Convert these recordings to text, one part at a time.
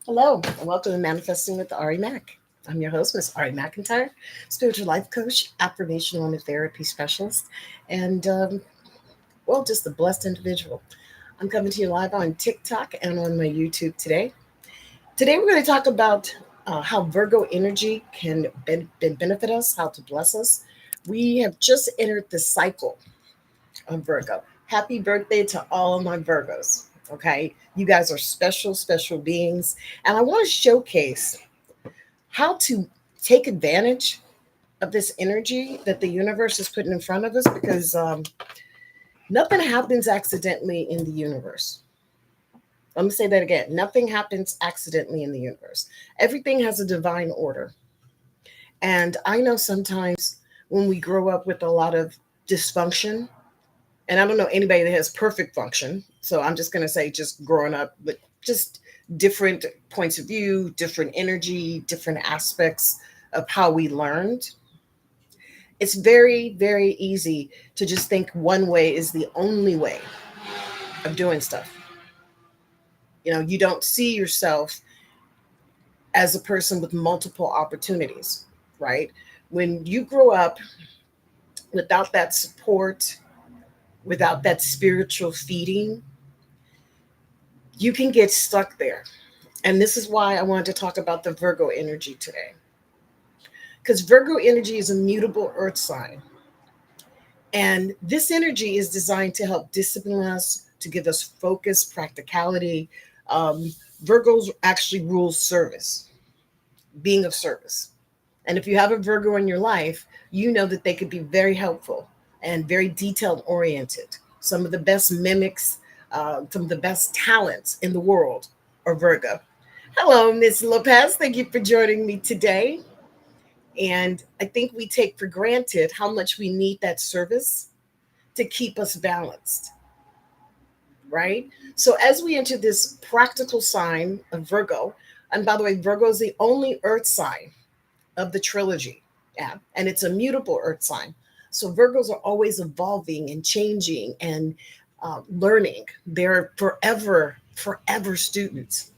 Hello, and welcome to Manifesting with Ari Mac. I'm your host, Miss Ari McIntyre, spiritual life coach, affirmation woman therapy specialist, and just a blessed individual. I'm coming to you live on TikTok and on my YouTube today. Today, we're going to talk about how Virgo energy can benefit us, how to bless us. We have just entered the cycle of Virgo. Happy birthday to all of my Virgos. Okay, you guys are special, special beings, and I want to showcase how to take advantage of this energy that the universe is putting in front of us because nothing happens accidentally in the universe. Let me say that again. Nothing happens accidentally in the universe. Everything has a divine order. And I know sometimes when we grow up with a lot of dysfunction, and I don't know anybody that has perfect function. So I'm just going to say, just growing up with just different points of view, different energy, different aspects of how we learned. It's very, very easy to just think one way is the only way of doing stuff. You don't see yourself as a person with multiple opportunities, right? When you grow up without that support, without that spiritual feeding, you can get stuck there. And this is why I wanted to talk about the Virgo energy today. Because Virgo energy is a mutable earth sign. And this energy is designed to help discipline us, to give us focus, practicality. Um, Virgos actually rule service, being of service. And if you have a Virgo in your life, you know that they could be very helpful and very detailed oriented. Some of the best mimics, some of the best talents in the world are Virgo. Hello, Miss Lopez. Thank you for joining me today. And I think we take for granted how much we need that service to keep us balanced, right? So as we enter this practical sign of Virgo, and by the way, Virgo is the only earth sign of the trilogy. Yeah. And it's a mutable earth sign. So Virgos are always evolving and changing and learning. They're forever, forever students.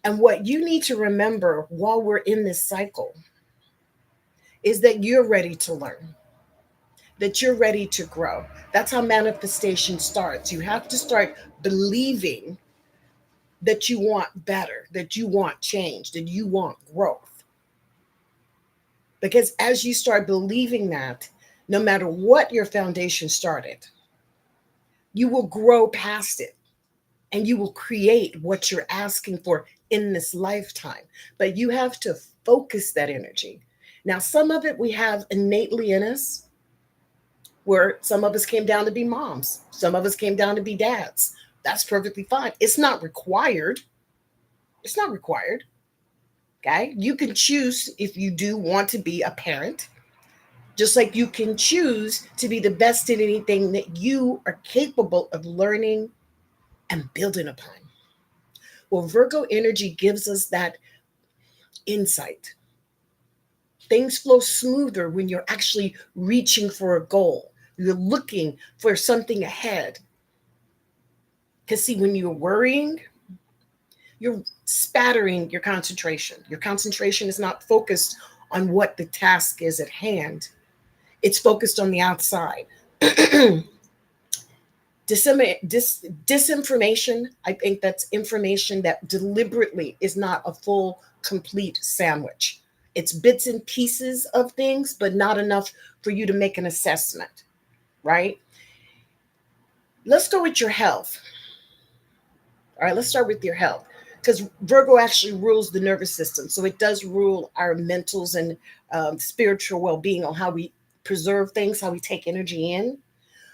And what you need to remember while we're in this cycle is that you're ready to learn, that you're ready to grow. That's how manifestation starts. You have to start believing that you want better, that you want change, that you want growth. Because as you start believing that, no matter what your foundation started, you will grow past it and you will create what you're asking for in this lifetime. But you have to focus that energy. Now, some of it we have innately in us, where some of us came down to be moms, some of us came down to be dads. That's perfectly fine. It's not required. It's not required. Okay. You can choose if you do want to be a parent, just like you can choose to be the best in anything that you are capable of learning and building upon. Well, Virgo energy gives us that insight. Things flow smoother when you're actually reaching for a goal. You're looking for something ahead. Because, see, when you're worrying, you're spattering your concentration. Your concentration is not focused on what the task is at hand, it's focused on the outside. Disinformation, I think that's information that deliberately is not a full, complete sandwich. It's bits and pieces of things, but not enough for you to make an assessment, right? Let's go with your health. All right, let's start with your health because Virgo actually rules the nervous system. So it does rule our mentals and spiritual well being on how we preserve things, how we take energy in.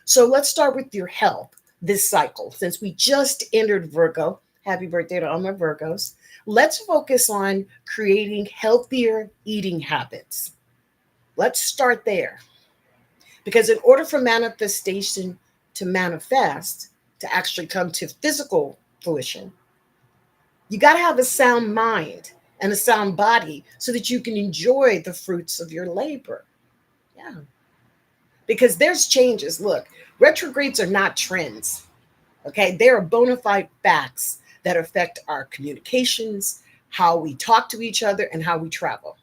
So let's start with your health this cycle. Since we just entered Virgo, happy birthday to all my Virgos. Let's focus on creating healthier eating habits. Let's start there. Because in order for manifestation to manifest, to actually come to physical fruition, you got to have a sound mind and a sound body so that you can enjoy the fruits of your labor. Yeah. Because there's changes. Look, retrogrades are not trends. Okay. They are bona fide facts that affect our communications, how we talk to each other, and how we travel.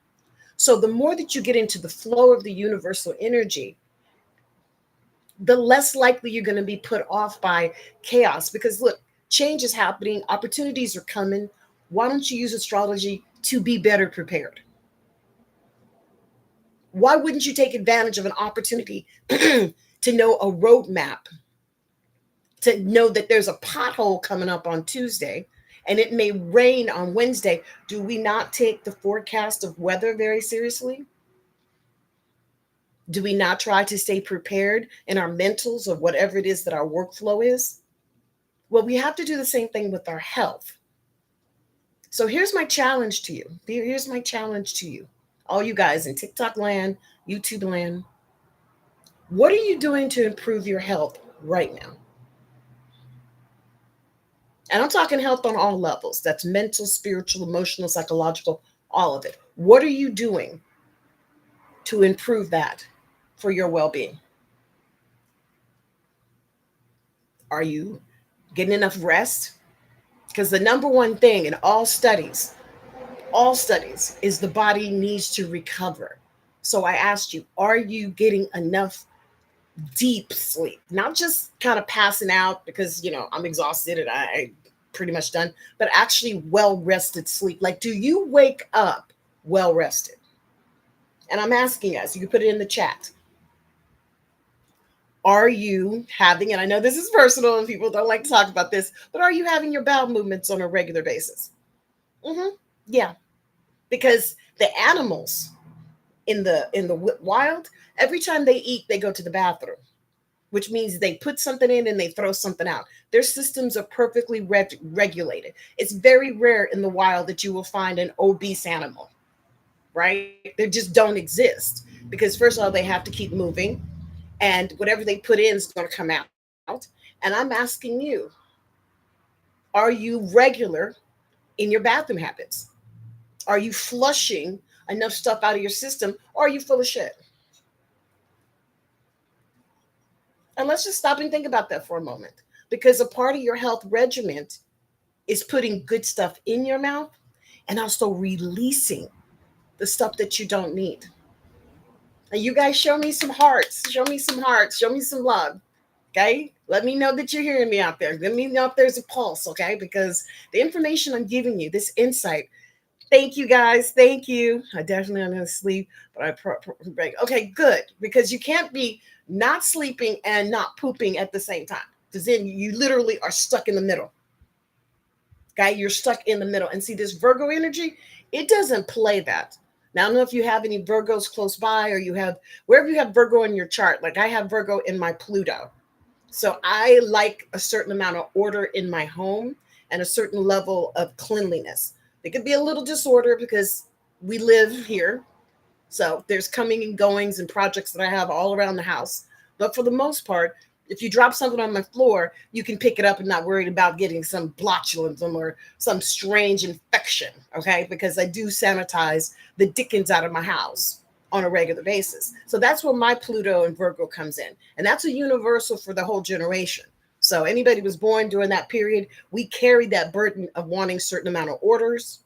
So the more that you get into the flow of the universal energy, the less likely you're going to be put off by chaos. Because look, change is happening, opportunities are coming. Why don't you use astrology to be better prepared? Why wouldn't you take advantage of an opportunity to know a roadmap, to know that there's a pothole coming up on Tuesday and it may rain on Wednesday? Do we not take the forecast of weather very seriously? Do we not try to stay prepared in our mentals of whatever it is that our workflow is? Well, we have to do the same thing with our health. So here's my challenge to you. Here's my challenge to you, all you guys in TikTok land, YouTube land. What are you doing to improve your health right now? And I'm talking health on all levels. That's mental, spiritual, emotional, psychological, all of it. What are you doing to improve that for your well being? Are you getting enough rest? Because the number one thing in all studies, is the body needs to recover. So I asked you, are you getting enough deep sleep? Not just kind of passing out because, I'm exhausted and I pretty much done, but actually well rested sleep. Like, do you wake up well rested? And I'm asking you guys, you can put it in the chat. Are you having, and I know this is personal and people don't like to talk about this, but are you having your bowel movements on a regular basis? Yeah, because the animals in the wild, every time they eat, they go to the bathroom, which means they put something in and they throw something out. Their systems are perfectly regulated. It's very rare in the wild that you will find an obese animal, right? They just don't exist because, first of all, they have to keep moving, and whatever they put in is going to come out. And I'm asking you, are you regular in your bathroom habits? Are you flushing enough stuff out of your system, or are you full of shit? And let's just stop and think about that for a moment. Because a part of your health regimen is putting good stuff in your mouth and also releasing the stuff that you don't need. And you guys show me some hearts, show me some hearts, show me some love. Okay. Let me know that you're hearing me out there. Let me know if there's a pulse. Okay. Because the information I'm giving you, this insight, thank you guys. Thank you. I definitely am going to sleep, but break. Okay, good. Because you can't be not sleeping and not pooping at the same time. Because then you literally are stuck in the middle. Okay, you're stuck in the middle. And see, this Virgo energy, it doesn't play that. Now, I don't know if you have any Virgos close by or you have, wherever you have Virgo in your chart. Like I have Virgo in my Pluto. So I like a certain amount of order in my home and a certain level of cleanliness. It could be a little disorder because we live here. So there's coming and goings and projects that I have all around the house. But for the most part, if you drop something on my floor, you can pick it up and not worried about getting some botulism or some strange infection. Okay. Because I do sanitize the dickens out of my house on a regular basis. So that's where my Pluto and Virgo comes in. And that's a universal for the whole generation. So anybody was born during that period, we carry that burden of wanting certain amount of orders,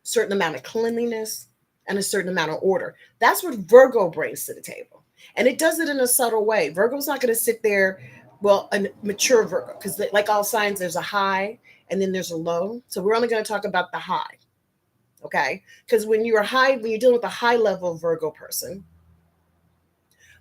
certain amount of cleanliness, and a certain amount of order. That's what Virgo brings to the table. And it does it in a subtle way. Virgo's not going to sit there, well, a mature Virgo, because like all signs, there's a high and then there's a low. So we're only going to talk about the high. Okay. Because when you're dealing with a high level Virgo person,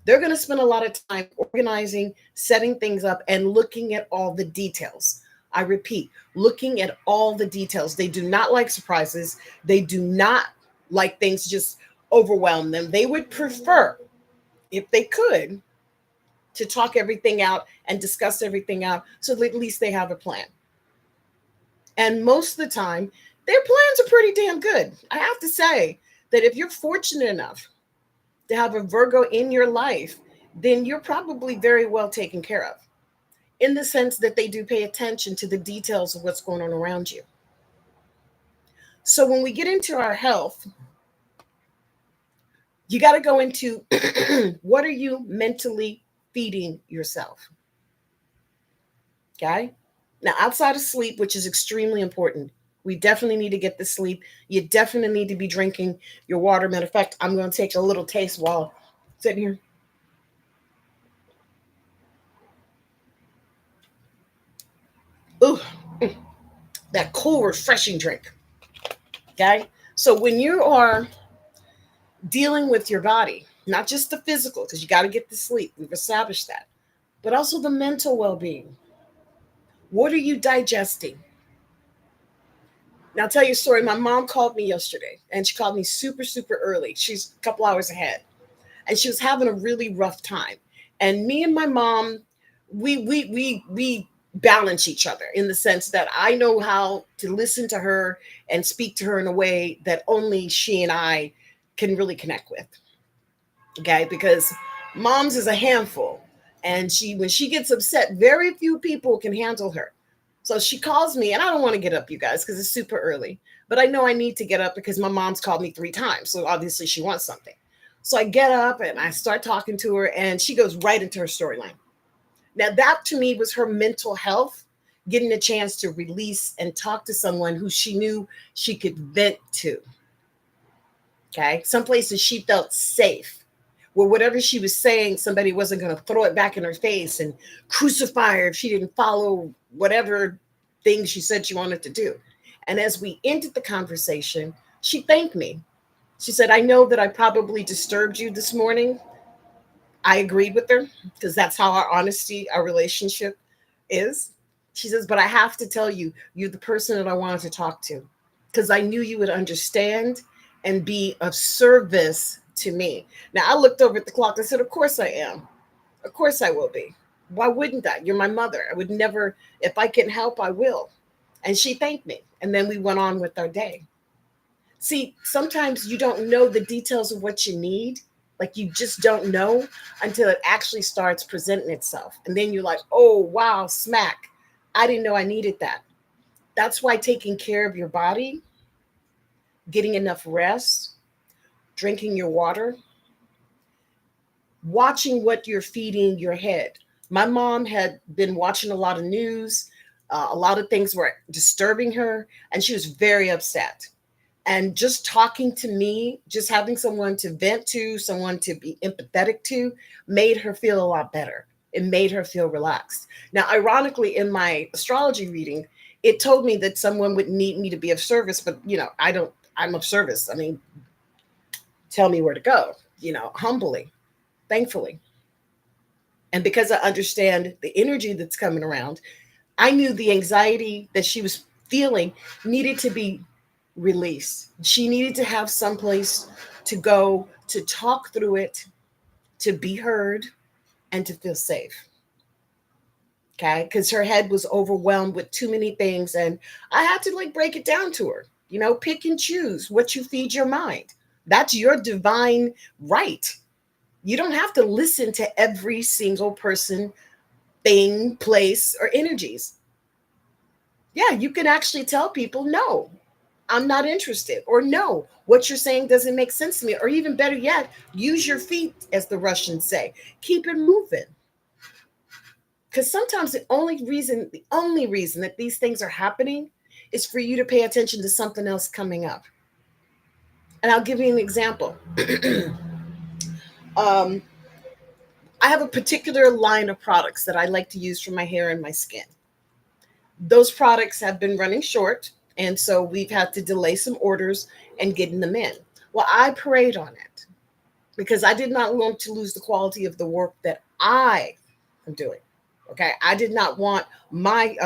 they're going to spend a lot of time organizing, setting things up, and looking at all the details. I repeat, looking at all the details. They do not like surprises. They do not like things just overwhelm them. They would prefer, if they could, to talk everything out and discuss everything out so that at least they have a plan. And most of the time, their plans are pretty damn good. I have to say that if you're fortunate enough to have a Virgo in your life, then you're probably very well taken care of, in the sense that they do pay attention to the details of what's going on around you. So when we get into our health, you got to go into what are you mentally feeding yourself? Okay. Now, outside of sleep, which is extremely important, we definitely need to get the sleep. You definitely need to be drinking your water. Matter of fact, I'm going to take a little taste while sitting here. Ooh, that cool, refreshing drink. Okay. So when you are dealing with your body, not just the physical, because you got to get the sleep, we've established that, but also the mental well being. What are you digesting? Now, I'll tell you a story. My mom called me yesterday, and she called me super, super early. She's a couple hours ahead, and she was having a really rough time. And me and my mom, we balance each other in the sense that I know how to listen to her and speak to her in a way that only she and I can really connect with. Okay, because mom's is a handful, and she when she gets upset, very few people can handle her. So she calls me, and I don't want to get up, you guys, because it's super early, but I know I need to get up because my mom's called me 3 times, so obviously she wants something. So I get up and I start talking to her, and she goes right into her storyline. Now that to me was her mental health, getting a chance to release and talk to someone who she knew she could vent to. Okay, some places she felt safe, where whatever she was saying, somebody wasn't going to throw it back in her face and crucify her if she didn't follow whatever thing she said she wanted to do. And as we ended the conversation, she thanked me. She said, I know that I probably disturbed you this morning. I agreed with her because that's how our honesty, our relationship is. She says, but I have to tell you, you're the person that I wanted to talk to because I knew you would understand and be of service to me. Now, I looked over at the clock. I said, of course I am. Of course I will be. Why wouldn't I? You're my mother. I would never, if I can help, I will. And she thanked me. And then we went on with our day. See, sometimes you don't know the details of what you need. Like you just don't know until it actually starts presenting itself. And then you're like, oh, wow, smack. I didn't know I needed that. That's why taking care of your body, getting enough rest, drinking your water, watching what you're feeding your head. My mom had been watching a lot of news. A lot of things were disturbing her, and she was very upset. And just talking to me, just having someone to vent to, someone to be empathetic to, made her feel a lot better. It made her feel relaxed. Now, ironically, in my astrology reading, it told me that someone would need me to be of service, but I don't, I'm of service. I mean, tell me where to go, humbly, thankfully. And because I understand the energy that's coming around, I knew the anxiety that she was feeling needed to be released. She needed to have someplace to go to talk through it, to be heard, and to feel safe. Okay. Because her head was overwhelmed with too many things. And I had to like break it down to her, pick and choose what you feed your mind. That's your divine right. You don't have to listen to every single person, thing, place, or energies. Yeah, you can actually tell people, no, I'm not interested, or no, what you're saying doesn't make sense to me, or even better yet, use your feet, as the Russians say, keep it moving. Because sometimes the only reason that these things are happening is for you to pay attention to something else coming up. And I'll give you an example. um, I have a particular line of products that I like to use for my hair and my skin. Those products have been running short, and so we've had to delay some orders and getting them in. Well, I prayed on it because I did not want to lose the quality of the work that I am doing. Okay, I did not want my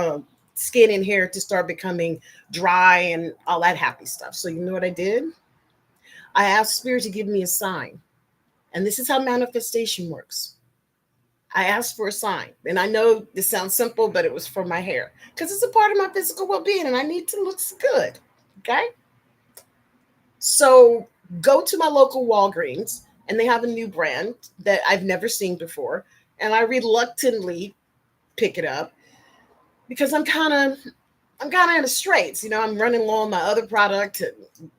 skin and hair to start becoming dry and all that happy stuff. So you know what I did? I asked Spirit to give me a sign, and this is how manifestation works. I asked for a sign. And I know this sounds simple, but it was for my hair because it's a part of my physical well being and I need to look good. Okay. So go to my local Walgreens and they have a new brand that I've never seen before. And I reluctantly pick it up because I'm kind of in the straits. I'm running low on my other product.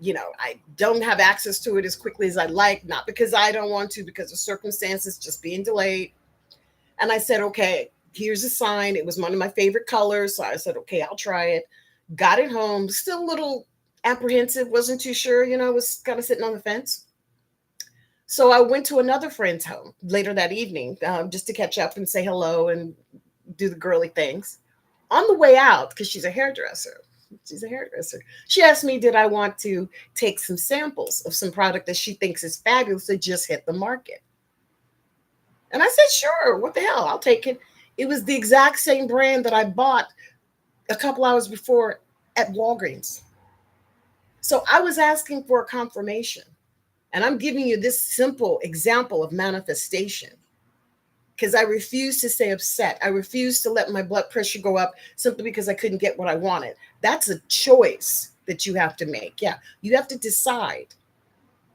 I don't have access to it as quickly as I'd like, not because I don't want to, because of circumstances just being delayed. And I said, okay, Here's a sign. It was one of my favorite colors. So I said, okay, I'll try it. Got it home. Still a little apprehensive. Wasn't too sure. Was kind of sitting on the fence. So I went to another friend's home later that evening, just to catch up and say hello and do the girly things. On the way out, because she's a hairdresser. She asked me, did I want to take some samples of some product that she thinks is fabulous that just hit the market? And I said, sure, what the hell? I'll take it. It was the exact same brand that I bought a couple hours before at Walgreens. So I was asking for a confirmation. And I'm giving you this simple example of manifestation because I refuse to stay upset. I refuse to let my blood pressure go up simply because I couldn't get what I wanted. That's a choice that you have to make. Yeah, you have to decide,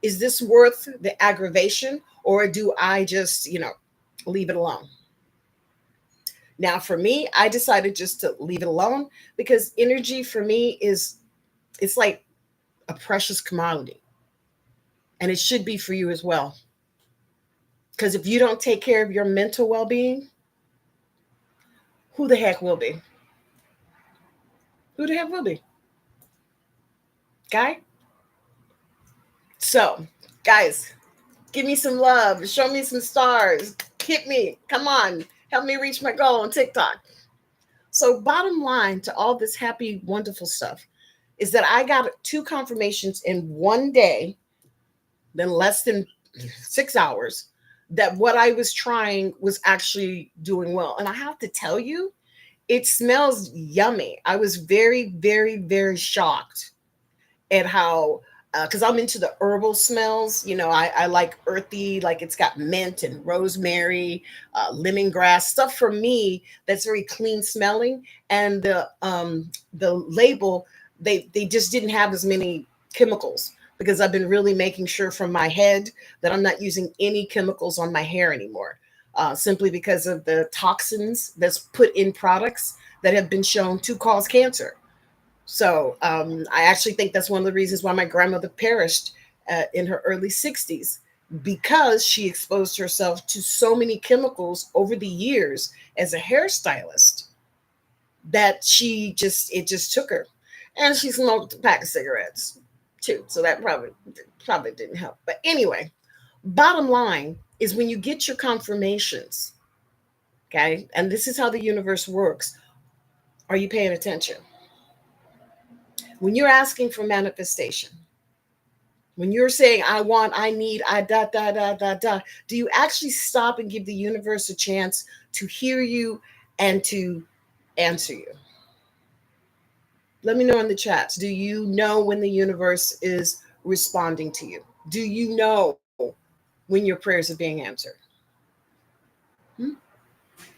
is this worth the aggravation, or do I just, leave it alone? Now, for me, I decided just to leave it alone because energy for me it's like a precious commodity, and it should be for you as well. Because if you don't take care of your mental well being, who the heck will be? Who the heck will be? Guy? So, guys, give me some love. Show me some stars. Hit me. Come on. Help me reach my goal on TikTok. So, bottom line to all this happy, wonderful stuff is that I got 2 confirmations in one day, then less than 6 hours, that what I was trying was actually doing well. And I have to tell you, it smells yummy. I was very, very, very shocked at how, because I'm into the herbal smells. I like earthy, like it's got mint and rosemary, lemongrass stuff for me that's very clean smelling. And the label, they just didn't have as many chemicals because I've been really making sure from my head that I'm not using any chemicals on my hair anymore. Simply because of the toxins that's put in products that have been shown to cause cancer. So I actually think that's one of the reasons why my grandmother perished in her early 60s, because she exposed herself to so many chemicals over the years as a hairstylist that it just took her. And she smoked a pack of cigarettes too. So that probably didn't help. But anyway, bottom line is when you get your confirmations, okay, and this is how the universe works, are you paying attention? When you're asking for manifestation, when you're saying, I want, I need, I da, da, da, da, da, do you actually stop and give the universe a chance to hear you and to answer you? Let me know in the chats. Do you know when the universe is responding to you? Do you know when your prayers are being answered? Hmm?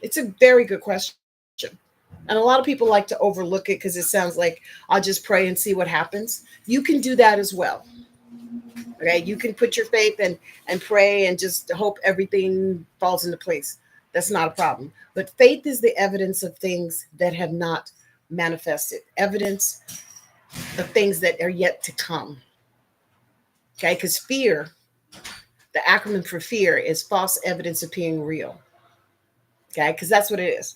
It's a very good question. And a lot of people like to overlook it because it sounds like I'll just pray and see what happens. You can do that as well. Okay. You can put your faith and pray and just hope everything falls into place. That's not a problem. But faith is the evidence of things that have not manifested, evidence of things that are yet to come. Okay. Because fear, the acronym for fear, is false evidence appearing real. Okay. Because that's what it is.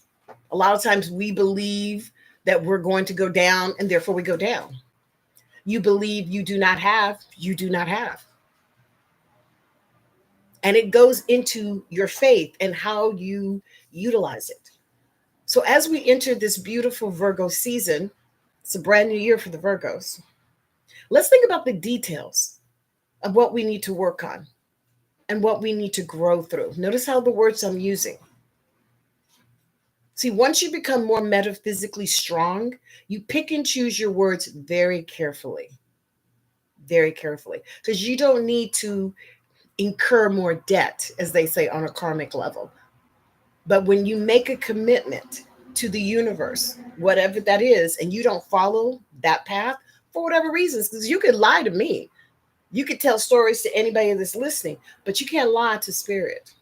A lot of times we believe that we're going to go down and therefore we go down. You believe you do not have. And it goes into your faith and how you utilize it. So as we enter this beautiful Virgo season, it's a brand new year for the Virgos. Let's think about the details of what we need to work on and what we need to grow through. Notice how the words I'm using. See, once you become more metaphysically strong, you pick and choose your words very carefully, because you don't need to incur more debt, as they say, on a karmic level. But when you make a commitment to the universe, whatever that is, and you don't follow that path for whatever reasons, because you could lie to me, you could tell stories to anybody that's listening, but you can't lie to spirit.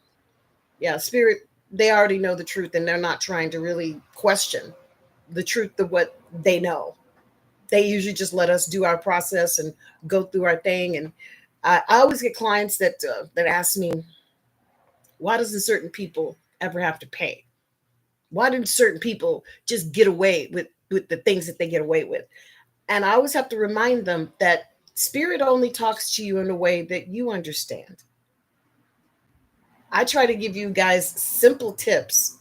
Yeah, spirit, they already know the truth and they're not trying to really question the truth of what they know. They usually just let us do our process and go through our thing. And I always get clients that ask me, why doesn't certain people ever have to pay? Why did certain people just get away with the things that they get away with? And I always have to remind them that spirit only talks to you in a way that you understand. I try to give you guys simple tips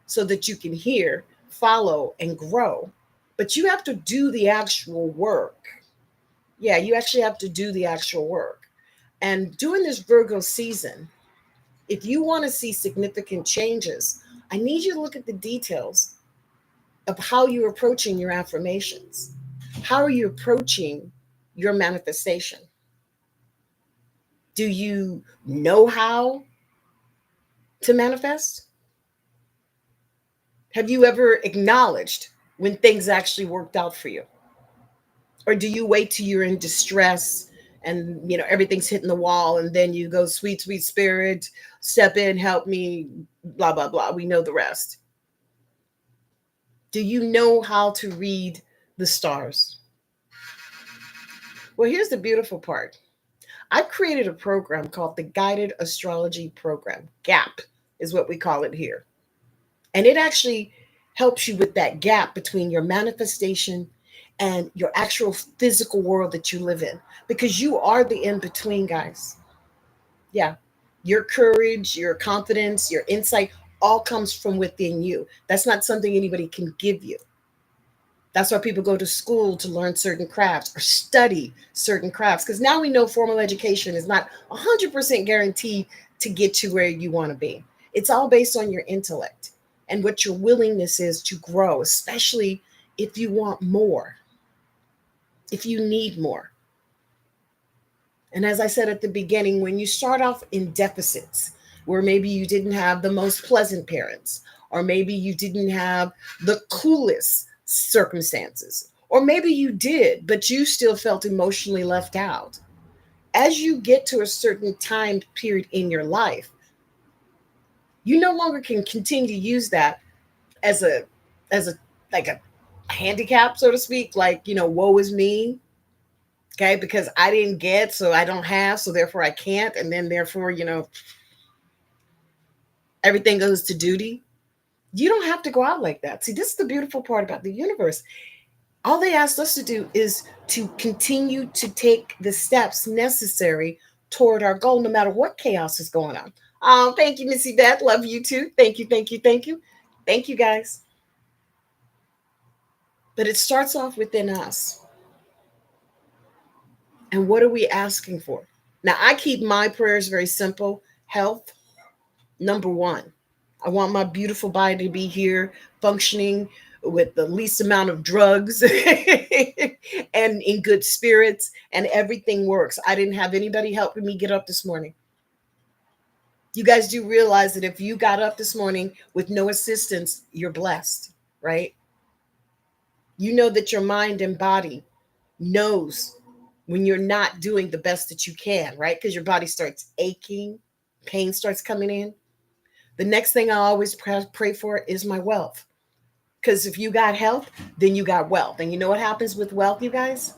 so that you can hear, follow, and grow. But you have to do the actual work. Yeah, you actually have to do the actual work. And during this Virgo season, if you want to see significant changes, I need you to look at the details of how you're approaching your affirmations. How are you approaching your manifestation? Do you know how to manifest? Have you ever acknowledged when things actually worked out for you? Or do you wait till you're in distress and everything's hitting the wall and then you go, sweet, sweet spirit, step in, help me, blah, blah, blah. We know the rest. Do you know how to read the stars? Well, here's the beautiful part. I've created a program called the Guided Astrology Program. GAP is what we call it here. And it actually helps you with that gap between your manifestation and your actual physical world that you live in, because you are the in between, guys. Yeah. Your courage, your confidence, your insight all comes from within you. That's not something anybody can give you. That's why people go to school to learn certain crafts or study certain crafts, because now we know formal education is not 100% guaranteed to get to where you want to be. It's all based on your intellect and what your willingness is to grow, especially if you want more, if you need more. And as I said at the beginning, when you start off in deficits, where maybe you didn't have the most pleasant parents, or maybe you didn't have the coolest circumstances, or maybe you did, but you still felt emotionally left out. As you get to a certain time period in your life, you no longer can continue to use that as a like a handicap, so to speak, like, woe is me. Okay, because I didn't get, so I don't have, so therefore I can't, and then therefore, everything goes to duty. You don't have to go out like that. See, this is the beautiful part about the universe. All they asked us to do is to continue to take the steps necessary toward our goal, no matter what chaos is going on. Oh, thank you, Missy Beth. Love you too. Thank you, thank you, thank you. Thank you, guys. But it starts off within us. And what are we asking for? Now, I keep my prayers very simple. Health, number one. I want my beautiful body to be here functioning with the least amount of drugs and in good spirits, and everything works. I didn't have anybody helping me get up this morning. You guys do realize that if you got up this morning with no assistance, you're blessed, right? You know that your mind and body knows when you're not doing the best that you can, right? Because your body starts aching, pain starts coming in. The next thing I always pray for is my wealth. Because if you got health, then you got wealth. And you know what happens with wealth, you guys?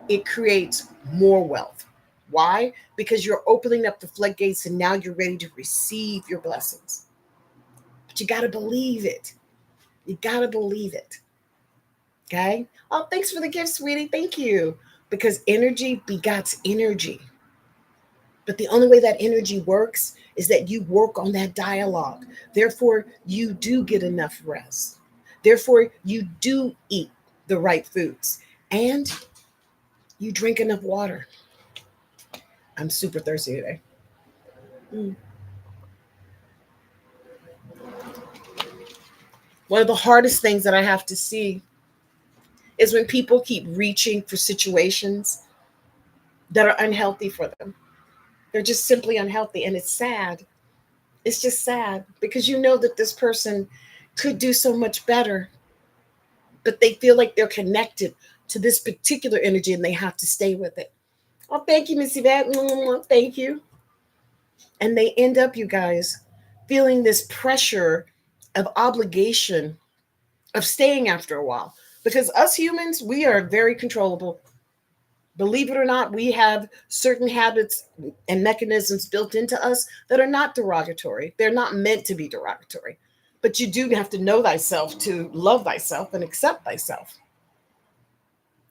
It creates more wealth. Why? Because you're opening up the floodgates and now you're ready to receive your blessings. But you got to believe it. You got to believe it. Okay? Oh, thanks for the gift, sweetie. Thank you. Because energy begots energy. But the only way that energy works is that you work on that dialogue. Therefore, you do get enough rest. Therefore, you do eat the right foods and you drink enough water. I'm super thirsty today. Mm. One of the hardest things that I have to see is when people keep reaching for situations that are unhealthy for them. They're just simply unhealthy. And it's sad. It's just sad because you know that this person could do so much better, but they feel like they're connected to this particular energy and they have to stay with it. Oh, thank you, Missy Vat. Thank you. And they end up, you guys, feeling this pressure of obligation of staying after a while. Because us humans, we are very controllable. Believe it or not, we have certain habits and mechanisms built into us that are not derogatory. They're not meant to be derogatory. But you do have to know thyself to love thyself and accept thyself.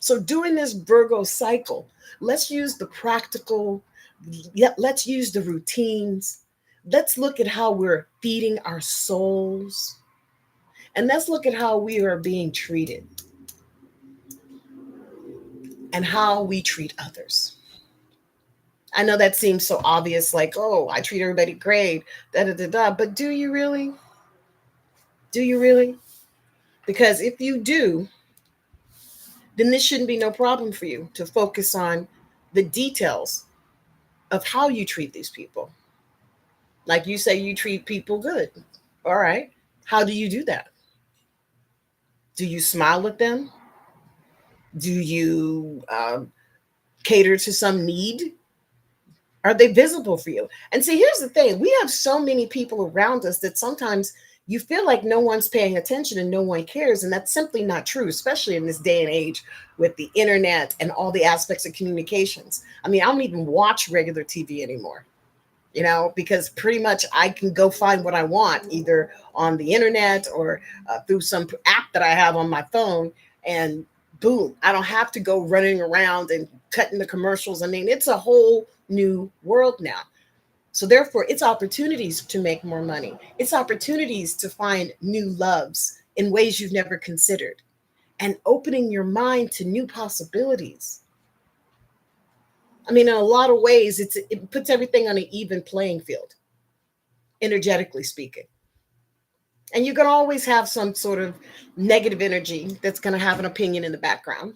So during this Virgo cycle, let's use the practical, yeah, let's use the routines. Let's look at how we're feeding our souls. And let's look at how we are being treated and how we treat others. I know that seems so obvious, like, oh, I treat everybody great, da da da da. But do you really? Do you really? Because if you do, then this shouldn't be no problem for you to focus on the details of how you treat these people. Like you say, you treat people good. All right. How do you do that? Do you smile at them? Do you cater to some need? Are they visible for you? And see, here's the thing, we have so many people around us that sometimes you feel like no one's paying attention and no one cares. And that's simply not true, especially in this day and age with the internet and all the aspects of communications. I mean, I don't even watch regular TV anymore, because pretty much I can go find what I want either on the internet or through some app that I have on my phone. And boom, I don't have to go running around and cutting the commercials. I mean, it's a whole new world now. So therefore, it's opportunities to make more money. It's opportunities to find new loves in ways you've never considered and opening your mind to new possibilities. I mean, in a lot of ways, it puts everything on an even playing field, energetically speaking. And you can always have some sort of negative energy that's going to have an opinion in the background.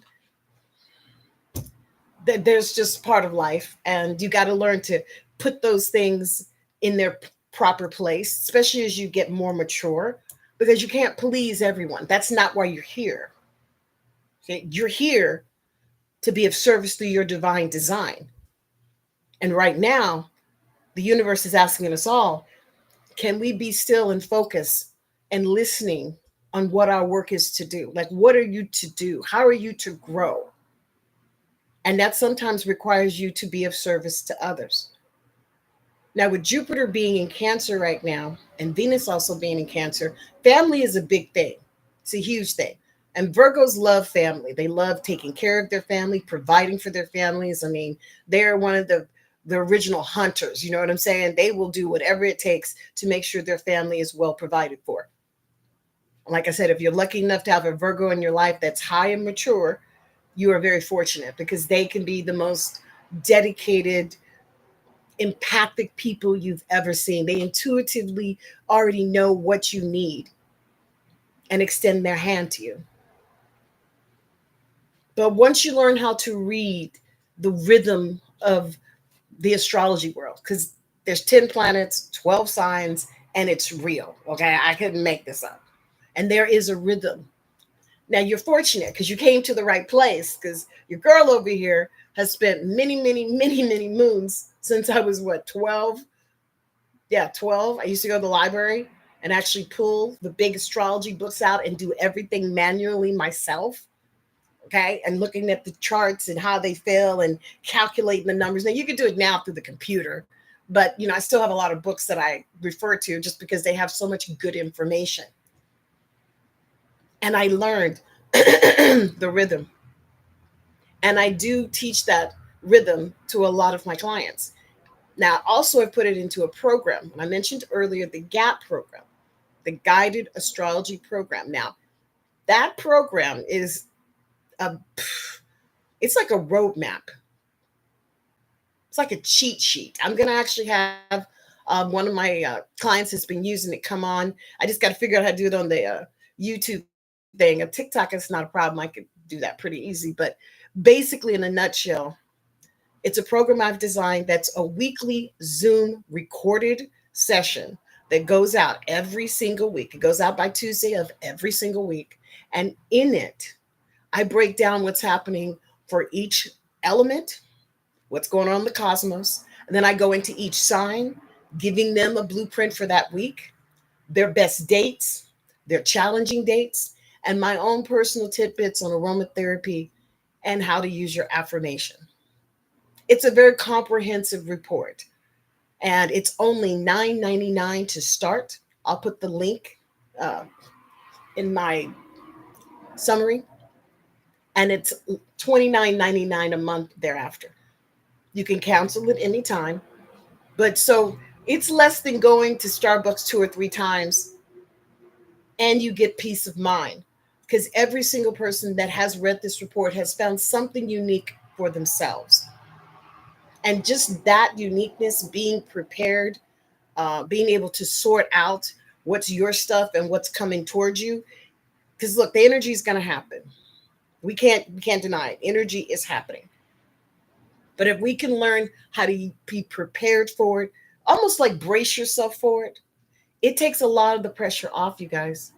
There's just part of life, and you got to learn to put those things in their proper place, especially as you get more mature, because you can't please everyone. That's not why you're here. Okay? You're here to be of service through your divine design. And right now, the universe is asking us all, can we be still and focus and listening on what our work is to do? Like, what are you to do? How are you to grow? And that sometimes requires you to be of service to others. Now, with Jupiter being in Cancer right now, and Venus also being in Cancer, family is a big thing. It's a huge thing. And Virgos love family. They love taking care of their family, providing for their families. I mean, they're one of the original hunters. You know what I'm saying? They will do whatever it takes to make sure their family is well provided for. Like I said, if you're lucky enough to have a Virgo in your life that's high and mature, you are very fortunate because they can be the most dedicated, empathic people you've ever seen. They intuitively already know what you need and extend their hand to you. But once you learn how to read the rhythm of the astrology world, because there's 10 planets, 12 signs, and it's real. Okay. I couldn't make this up. And there is a rhythm. Now you're fortunate because you came to the right place because your girl over here has spent many, many, many, many moons since I was what, 12? Yeah, 12. I used to go to the library and actually pull the big astrology books out and do everything manually myself. Okay. And looking at the charts and how they fell and calculating the numbers. Now you can do it now through the computer, but I still have a lot of books that I refer to just because they have so much good information. And I learned the rhythm. And I do teach that rhythm to a lot of my clients. Now, also, I put it into a program. I mentioned earlier the GAP program, the Guided Astrology Program. Now, that program is a, it's like a roadmap. It's like a cheat sheet. I'm going to actually have one of my clients has been using it come on. I just got to figure out how to do it on the YouTube thing. A TikTok is not a problem. I could do that pretty easy. But basically, in a nutshell, it's a program I've designed that's a weekly Zoom recorded session that goes out every single week. It goes out by Tuesday of every single week. And in it, I break down what's happening for each element, what's going on in the cosmos. And then I go into each sign, giving them a blueprint for that week, their best dates, their challenging dates, and my own personal tidbits on aromatherapy and how to use your affirmation. It's a very comprehensive report, and it's only $9.99 to start. I'll put the link uh, in my summary, and it's $29.99 a month thereafter. You can cancel it anytime, but so it's less than going to Starbucks two or three times, and you get peace of mind because every single person that has read this report has found something unique for themselves. And just that uniqueness, being prepared, being able to sort out what's your stuff and what's coming towards you. Because look, the energy is going to happen. We can't deny it. Energy is happening. But if we can learn how to be prepared for it, almost like brace yourself for it, it takes a lot of the pressure off, you guys.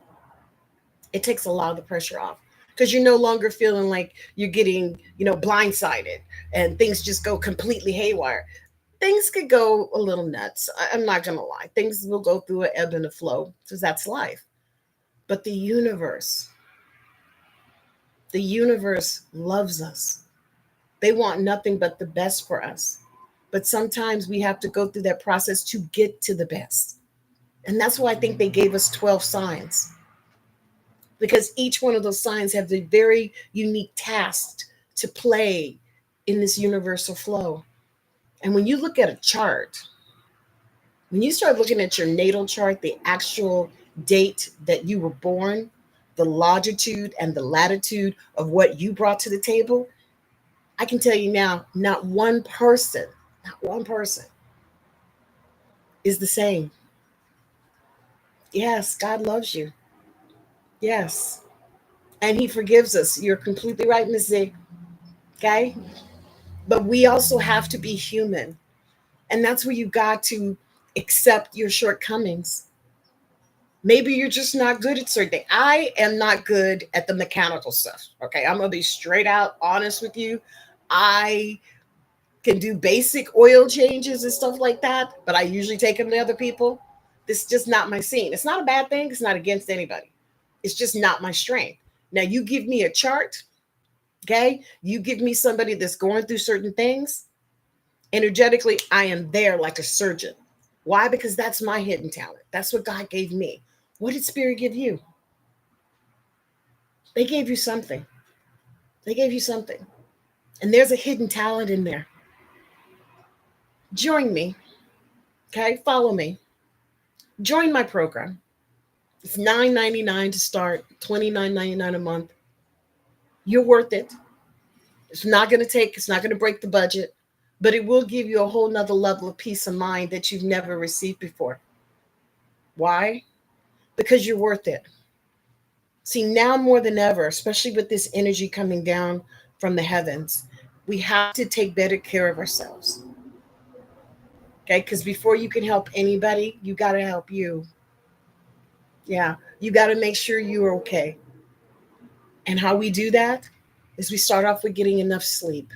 It takes a lot of the pressure off because you're no longer feeling like you're getting, blindsided and things just go completely haywire. Things could go a little nuts. I'm not going to lie. Things will go through an ebb and a flow because that's life. But the universe loves us. They want nothing but the best for us. But sometimes we have to go through that process to get to the best. And that's why I think they gave us 12 signs, because each one of those signs have the very unique task to play in this universal flow. And when you look at a chart, when you start looking at your natal chart, the actual date that you were born, the longitude and the latitude of what you brought to the table, I can tell you now, not one person is the same. Yes, God loves you. Yes. And He forgives us. You're completely right, Miss Z. Okay? But we also have to be human. And that's where you got to accept your shortcomings. Maybe you're just not good at certain things. I am not good at the mechanical stuff. Okay. I'm going to be straight out honest with you. I can do basic oil changes and stuff like that, but I usually take them to other people. This is just not my scene. It's not a bad thing. It's not against anybody. It's just not my strength. Now, you give me a chart, okay? You give me somebody that's going through certain things. Energetically, I am there like a surgeon. Why? Because that's my hidden talent. That's what God gave me. What did Spirit give you? They gave you something. They gave you something. And there's a hidden talent in there. Join me, okay? Follow me. Join my program. It's $9.99 to start, $29.99 a month. You're worth it. It's not going to break the budget, but it will give you a whole nother level of peace of mind that you've never received before. Why? Because you're worth it. See, now more than ever, especially with this energy coming down from the heavens, we have to take better care of ourselves. Okay? Because before you can help anybody, you got to help you. Yeah. You got to make sure you're okay. And how we do that is we start off with getting enough sleep.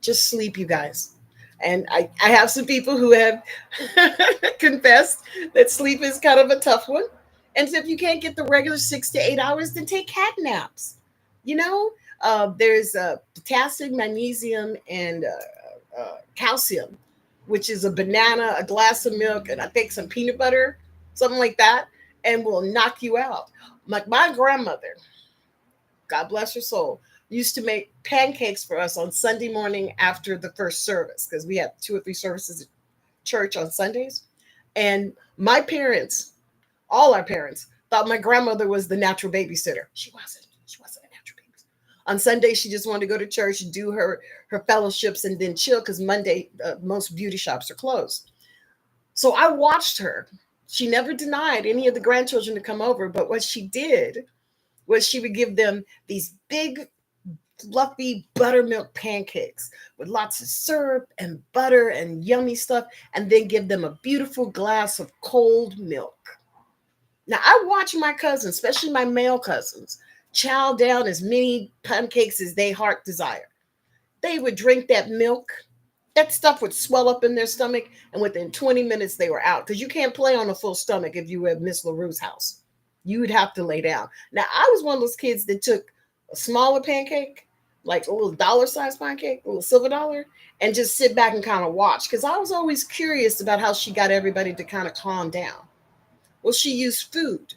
Just sleep, you guys. And I have some people who have confessed that sleep is kind of a tough one. And so if you can't get the regular 6 to 8 hours, then take cat naps. You know, there's potassium, magnesium, and calcium, which is a banana, a glass of milk, and I think some peanut butter, something like that, and will knock you out. Like my grandmother, God bless her soul, used to make pancakes for us on Sunday morning after the first service because we had two or three services at church on Sundays. And my parents, all our parents, thought my grandmother was the natural babysitter. She wasn't. She wasn't a natural babysitter. On Sunday, she just wanted to go to church, do her fellowships, and then chill because Monday most beauty shops are closed. So I watched her. She never denied any of the grandchildren to come over, but what she did was she would give them these big fluffy buttermilk pancakes with lots of syrup and butter and yummy stuff, and then give them a beautiful glass of cold milk. Now, I watch my cousins, especially my male cousins, chow down as many pancakes as they heart desire. They would drink that milk. That stuff would swell up in their stomach, and within 20 minutes, they were out. Because you can't play on a full stomach if you were at Miss LaRue's house. You would have to lay down. Now, I was one of those kids that took a smaller pancake, like a little dollar-sized pancake, a little silver dollar, and just sit back and kind of watch. Because I was always curious about how she got everybody to kind of calm down. Well, she used food.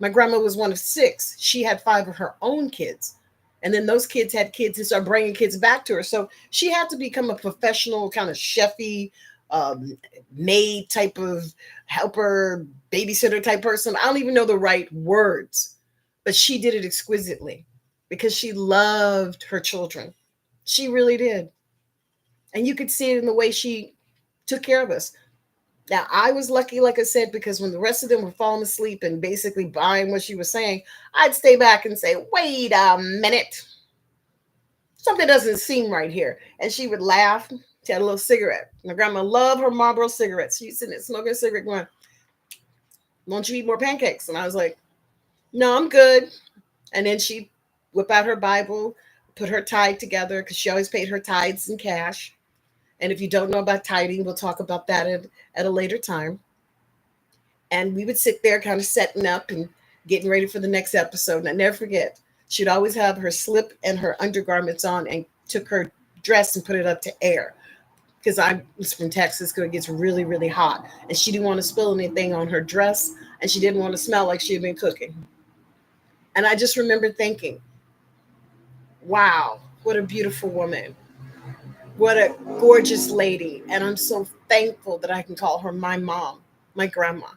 My grandma was one of six. She had five of her own kids. And then those kids had kids and started bringing kids back to her. So she had to become a professional kind of chefy, um, maid type of helper, babysitter type person. I don't even know the right words, but she did it exquisitely because she loved her children. She really did. And you could see it in the way she took care of us. Now, I was lucky, like I said, because when the rest of them were falling asleep and basically buying what she was saying, I'd stay back and say, wait a minute, something doesn't seem right here. And she would laugh. She had a little cigarette. My grandma loved her Marlboro cigarettes. She's sitting there smoking a cigarette going, won't you eat more pancakes? And I was like, no, I'm good. And then she'd whip out her Bible, put her tithe together because she always paid her tithes in cash. And if you don't know about tithing, we'll talk about that at a later time. And we would sit there kind of setting up and getting ready for the next episode. And I never forget, she'd always have her slip and her undergarments on and took her dress and put it up to air because I was from Texas, because it gets really, really hot. And she didn't want to spill anything on her dress, and she didn't want to smell like she had been cooking. And I just remember thinking, wow, what a beautiful woman. What a gorgeous lady. And I'm so thankful that I can call her my mom, my grandma.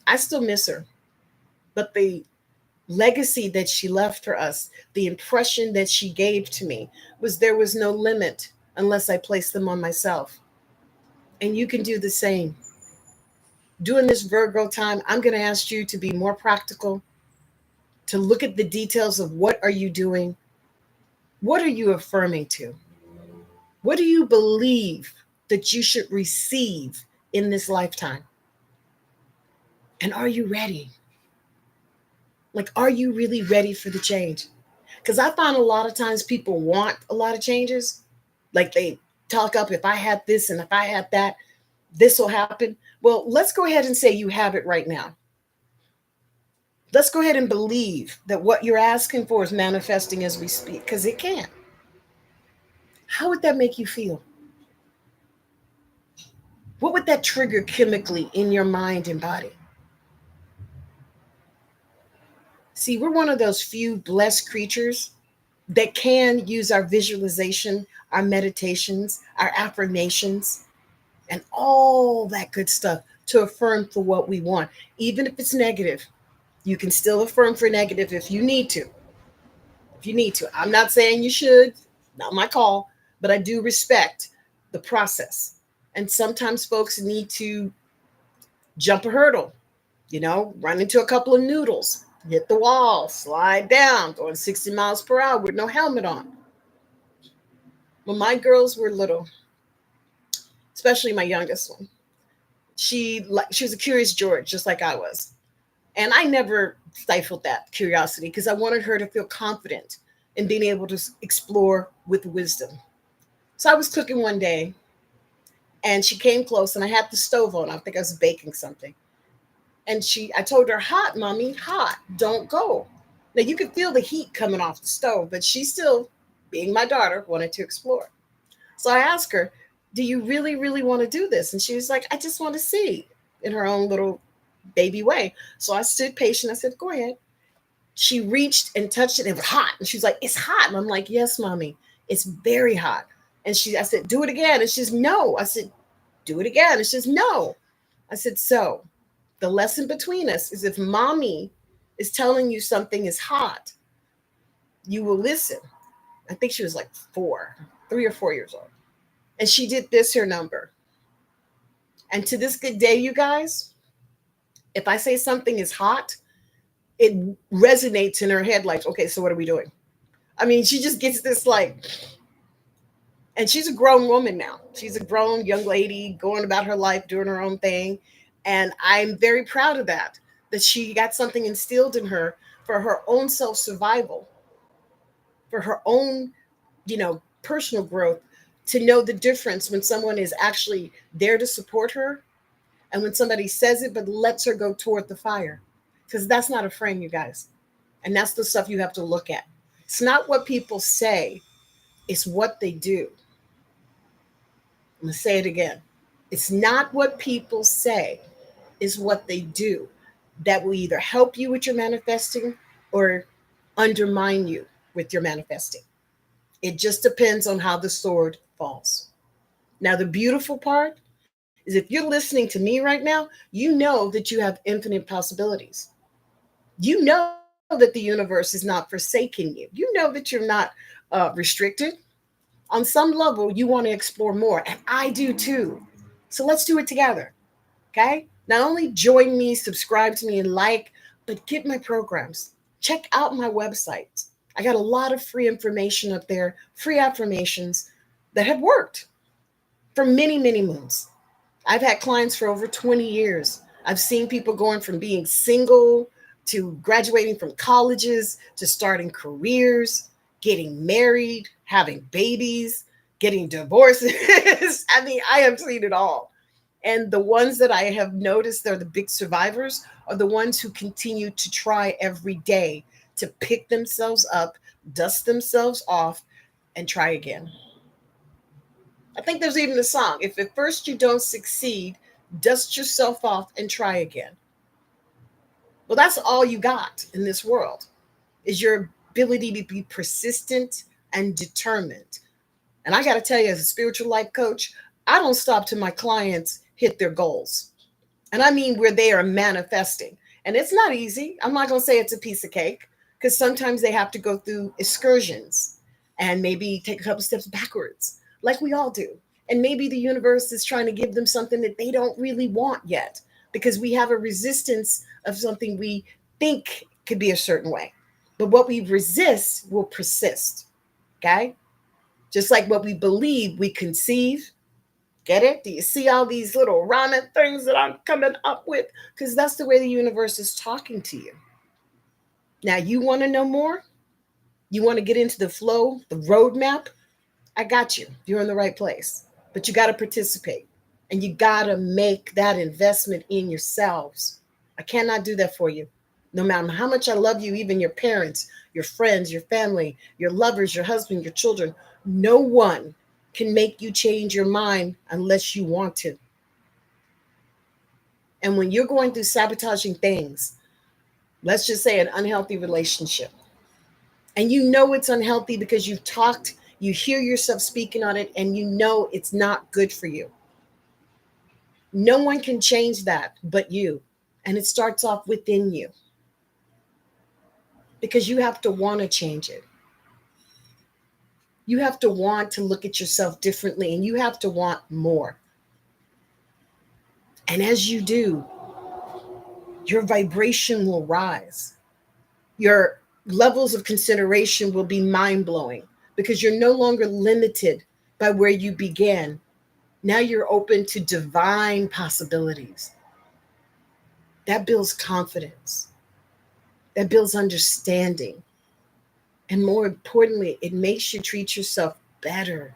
I still miss her, but the legacy that she left for us, the impression that she gave to me was there was no limit unless I placed them on myself. And you can do the same. During this Virgo time, I'm going to ask you to be more practical, to look at the details of what are you doing? What are you affirming to? What do you believe that you should receive in this lifetime? And are you ready? Like, are you really ready for the change? Because I find a lot of times people want a lot of changes. Like they talk up, if I had this and if I had that, this will happen. Well, let's go ahead and say you have it right now. Let's go ahead and believe that what you're asking for is manifesting as we speak, because it can. How would that make you feel? What would that trigger chemically in your mind and body? See, we're one of those few blessed creatures that can use our visualization, our meditations, our affirmations, and all that good stuff to affirm for what we want. Even if it's negative, you can still affirm for negative if you need to. If you need to. I'm not saying you should, not my call, but I do respect the process. And sometimes folks need to jump a hurdle, run into a couple of noodles, hit the wall, slide down, going 60 miles per hour with no helmet on. When my girls were little, especially my youngest one, she was a curious George, just like I was. And I never stifled that curiosity because I wanted her to feel confident in being able to explore with wisdom. So I was cooking one day and she came close and I had the stove on. I think I was baking something. And I told her, hot, mommy, hot, don't go. Now you could feel the heat coming off the stove, but she still, being my daughter, wanted to explore. So I asked her, do you really, really want to do this? And she was like, I just want to see, in her own little baby way. So I stood patient. I said, go ahead. She reached and touched it. It was hot. And she's like, it's hot. And I'm like, yes, mommy, it's very hot. And I said, do it again. And she's no. I said, do it again. And she's no. I said, so the lesson between us is if mommy is telling you something is hot, you will listen. I think she was like 3 or 4 years old. And she did this her number. And to this good day, you guys, if I say something is hot, it resonates in her head like, okay, so what are we doing? I mean, she just gets this like, and she's a grown woman now. She's a grown young lady going about her life, doing her own thing. And I'm very proud of that she got something instilled in her for her own self survival, for her own, personal growth, to know the difference when someone is actually there to support her and when somebody says it but lets her go toward the fire. Because that's not a frame, you guys. And that's the stuff you have to look at. It's not what people say, it's what they do. I'm going to say it again. It's not what people say, it's what they do. that will either help you with your manifesting or undermine you with your manifesting. It just depends on how the sword falls. Now, the beautiful part is if you're listening to me right now, you know that you have infinite possibilities. You know that the universe is not forsaking you. You know that you're not restricted. On some level, you want to explore more, and I do too. So let's do it together. Okay? Not only join me, subscribe to me, and like, but get my programs. Check out my website. I got a lot of free information up there, free affirmations that have worked for many, many moons. I've had clients for over 20 years. I've seen people going from being single to graduating from colleges to starting careers, getting married, having babies, getting divorces. I mean, I have seen it all. And the ones that I have noticed are the big survivors are the ones who continue to try every day to pick themselves up, dust themselves off, and try again. I think there's even a song. If at first you don't succeed, dust yourself off and try again. Well, that's all you got in this world is your ability to be persistent and determined. And I got to tell you, as a spiritual life coach, I don't stop till my clients hit their goals. And I mean where they are manifesting. And it's not easy. I'm not going to say it's a piece of cake because sometimes they have to go through excursions and maybe take a couple steps backwards, like we all do. And maybe the universe is trying to give them something that they don't really want yet because we have a resistance of something we think could be a certain way. But what we resist will persist. Okay? Just like what we believe, we conceive. Get it? Do you see all these little rhyming things that I'm coming up with? Because that's the way the universe is talking to you. Now, you want to know more? You want to get into the flow, the roadmap? I got you. You're in the right place. But you got to participate and you got to make that investment in yourselves. I cannot do that for you. No matter how much I love you, even your parents, your friends, your family, your lovers, your husband, your children, no one can make you change your mind unless you want to. And when you're going through sabotaging things, let's just say an unhealthy relationship, and you know it's unhealthy because you've talked, you hear yourself speaking on it, and you know it's not good for you. No one can change that but you. And it starts off within you because you have to want to change it. You have to want to look at yourself differently and you have to want more. And as you do, your vibration will rise. Your levels of consideration will be mind blowing because you're no longer limited by where you began. Now you're open to divine possibilities. That builds confidence, that builds understanding. And more importantly, it makes you treat yourself better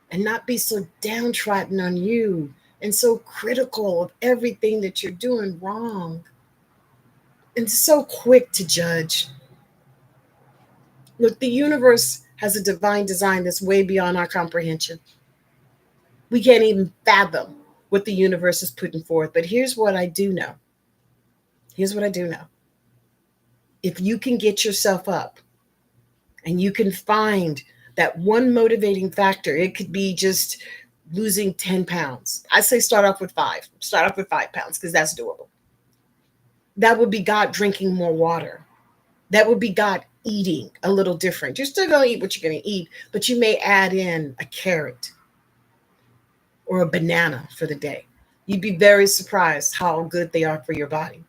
and not be so downtrodden on you and so critical of everything that you're doing wrong and so quick to judge. Look, the universe has a divine design that's way beyond our comprehension. We can't even fathom what the universe is putting forth. But here's what I do know. Here's what I do know. If you can get yourself up and you can find that one motivating factor, it could be just losing 10 pounds. I say start off with 5. Start off with 5 pounds because that's doable. That would be God drinking more water. That would be God eating a little different. You're still going to eat what you're going to eat, but you may add in a carrot or a banana for the day. You'd be very surprised how good they are for your body.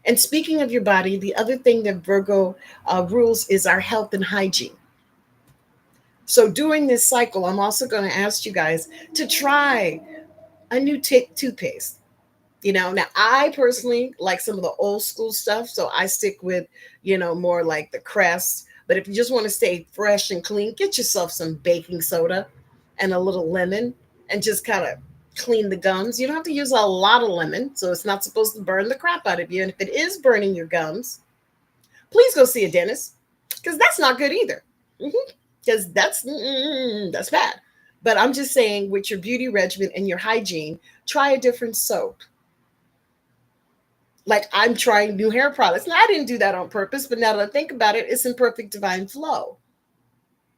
And speaking of your body, the other thing that Virgo rules is our health and hygiene. So during this cycle, I'm also going to ask you guys to try a new toothpaste. Now I personally like some of the old school stuff, so I stick with, more like the Crest. But if you just want to stay fresh and clean, get yourself some baking soda and a little lemon and just kind of clean the gums. You don't have to use a lot of lemon, so it's not supposed to burn the crap out of you. And if it is burning your gums, please go see a dentist because that's not good either. Because that's bad. But I'm just saying, with your beauty regimen and your hygiene, try a different soap. Like I'm trying new hair products. Now, I didn't do that on purpose, but now that I think about it, it's in perfect divine flow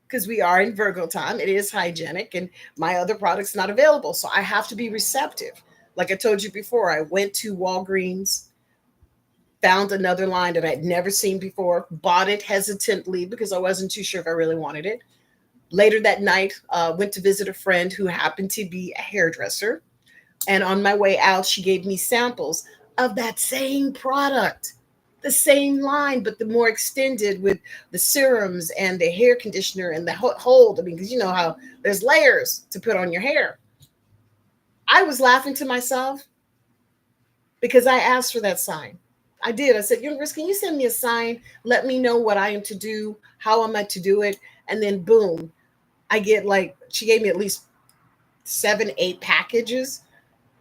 because we are in Virgo time. It is hygienic, and my other product's not available. So I have to be receptive. Like I told you before, I went to Walgreens, found another line that I'd never seen before, bought it hesitantly because I wasn't too sure if I really wanted it. Later that night, went to visit a friend who happened to be a hairdresser. And on my way out, she gave me samples of that same product, the same line, but the more extended with the serums and the hair conditioner and the hold. I mean, because you know how there's layers to put on your hair. I was laughing to myself because I asked for that sign. I did. I said, Universe, can you send me a sign? Let me know what I am to do. How am I to do it? And then boom, I get like, she gave me at least 7, 8 packages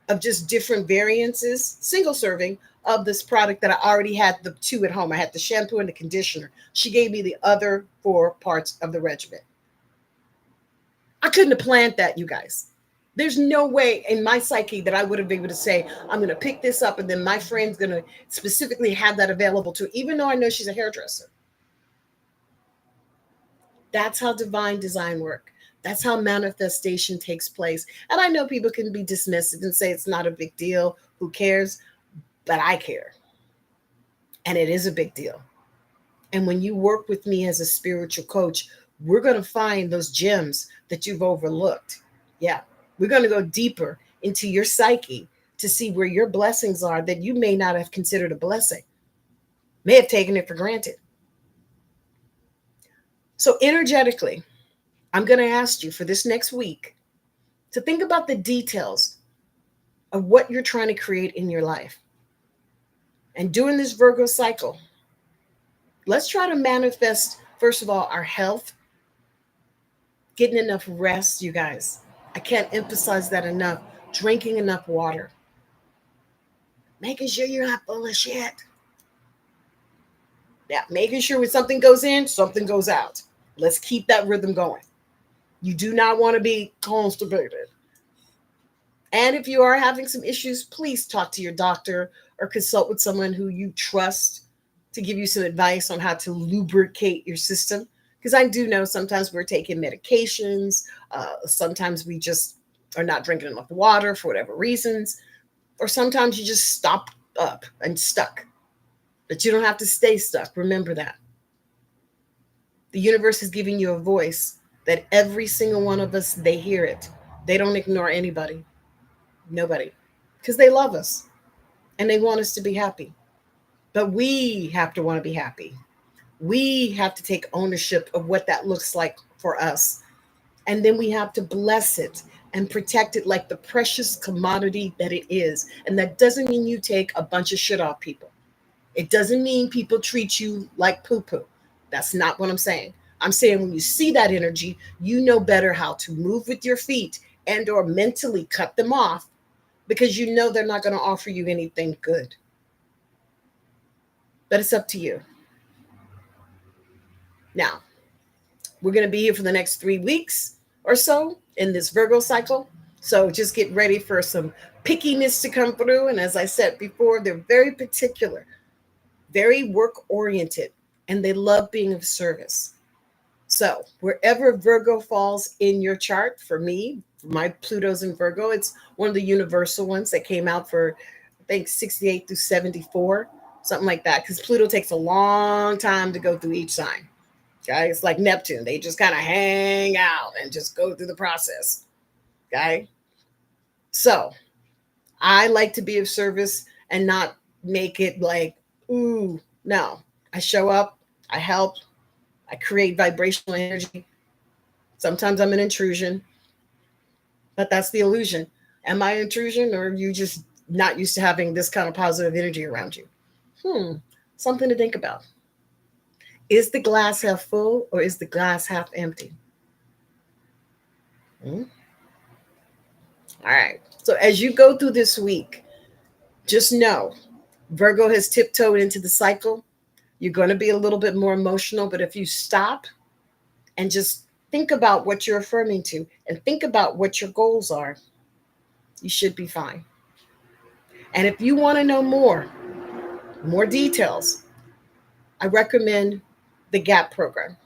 of just different variances, single serving of this product that I already had the two at home. I had the shampoo and the conditioner. She gave me the other 4 parts of the regimen. I couldn't have planned that, you guys. There's no way in my psyche that I would have been able to say, I'm going to pick this up and then my friend's going to specifically have that available to her, even though I know she's a hairdresser. That's how divine design work. That's how manifestation takes place. And I know people can be dismissive and say it's not a big deal. Who cares? But I care. And it is a big deal. And when you work with me as a spiritual coach, we're going to find those gems that you've overlooked. Yeah. We're going to go deeper into your psyche to see where your blessings are that you may not have considered a blessing, may have taken it for granted. So, energetically, I'm going to ask you for this next week to think about the details of what you're trying to create in your life. And during this Virgo cycle, let's try to manifest, first of all, our health, getting enough rest, you guys. I can't emphasize that enough. Drinking enough water, making sure you're not full of shit. Yeah, making sure when something goes in, something goes out. Let's keep that rhythm going. You do not want to be constipated. And if you are having some issues, please talk to your doctor or consult with someone who you trust to give you some advice on how to lubricate your system. Because I do know sometimes we're taking medications, sometimes we just are not drinking enough water for whatever reasons, or sometimes you just stop up and stuck. But you don't have to stay stuck. Remember that. The universe is giving you a voice that every single one of us, they hear it. They don't ignore anybody, nobody, because they love us and they want us to be happy. But we have to want to be happy. We have to take ownership of what that looks like for us. And then we have to bless it and protect it like the precious commodity that it is. And that doesn't mean you take a bunch of shit off people. It doesn't mean people treat you like poo poo. That's not what I'm saying. I'm saying when you see that energy, you know better how to move with your feet and or mentally cut them off because you know they're not going to offer you anything good. But it's up to you. Now, we're going to be here for the next 3 weeks or so in this Virgo cycle. So just get ready for some pickiness to come through. And as I said before, they're very particular, very work oriented, and they love being of service. So wherever Virgo falls in your chart, for me, my Pluto's in Virgo, it's one of the universal ones that came out for, I think, 68 through 74, something like that, because Pluto takes a long time to go through each sign. Okay, it's like Neptune. They just kind of hang out and just go through the process. Okay, so I like to be of service and not make it like, ooh, no. I show up, I help, I create vibrational energy. Sometimes I'm an intrusion, but that's the illusion. Am I an intrusion or are you just not used to having this kind of positive energy around you? Something to think about. Is the glass half full or is the glass half empty? Hmm? All right. So as you go through this week, just know Virgo has tiptoed into the cycle. You're going to be a little bit more emotional, but if you stop and just think about what you're affirming to and think about what your goals are, you should be fine. And if you want to know more more details, I recommend the GAP program.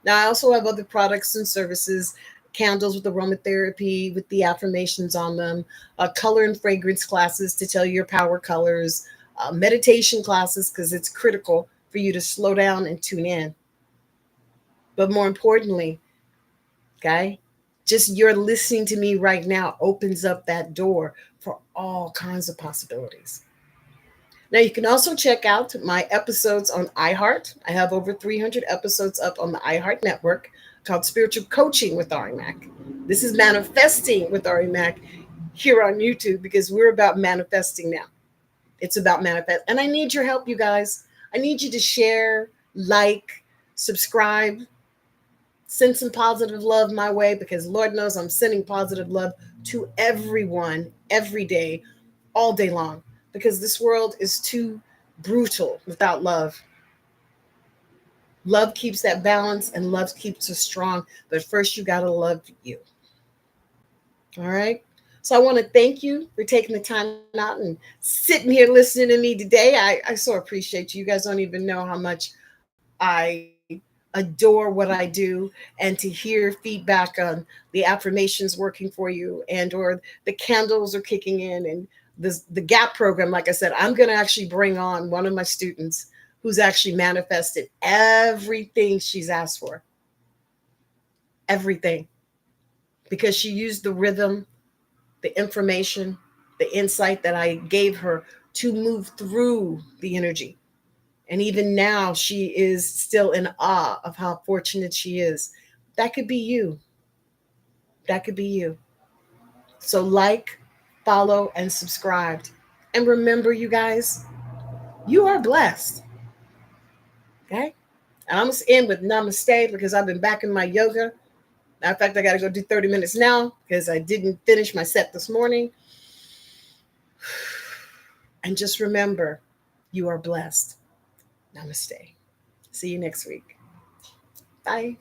Now, I also have other products and services, candles with aromatherapy, with the affirmations on them, color and fragrance classes to tell you your power colors, meditation classes, because it's critical for you to slow down and tune in. But more importantly, okay, just your listening to me right now opens up that door for all kinds of possibilities. Now, you can also check out my episodes on iHeart. I have over 300 episodes up on the iHeart network called Spiritual Coaching with Ari Mac. This is Manifesting with Ari Mac here on YouTube because we're about manifesting now. It's about manifest. And I need your help, you guys. I need you to share, like, subscribe, send some positive love my way because Lord knows I'm sending positive love to everyone every day, all day long, because this world is too brutal without love. Love keeps that balance and love keeps us strong. But first, you got to love you. All right. So I want to thank you for taking the time out and sitting here listening to me today. I so appreciate you. You guys don't even know how much I adore what I do, and to hear feedback on the affirmations working for you and or the candles are kicking in and the gap program. Like I said, I'm going to actually bring on one of my students who's actually manifested everything she's asked for, everything, because she used the rhythm, the information, the insight that I gave her to move through the energy. And even now, she is still in awe of how fortunate she is. That could be you. That could be you. So, like, follow, and subscribe. And remember, you guys, you are blessed. Okay? And I'm going to end with namaste because I've been back in my yoga. Matter of fact, I got to go do 30 minutes now because I didn't finish my set this morning. And just remember, you are blessed. Namaste. See you next week. Bye.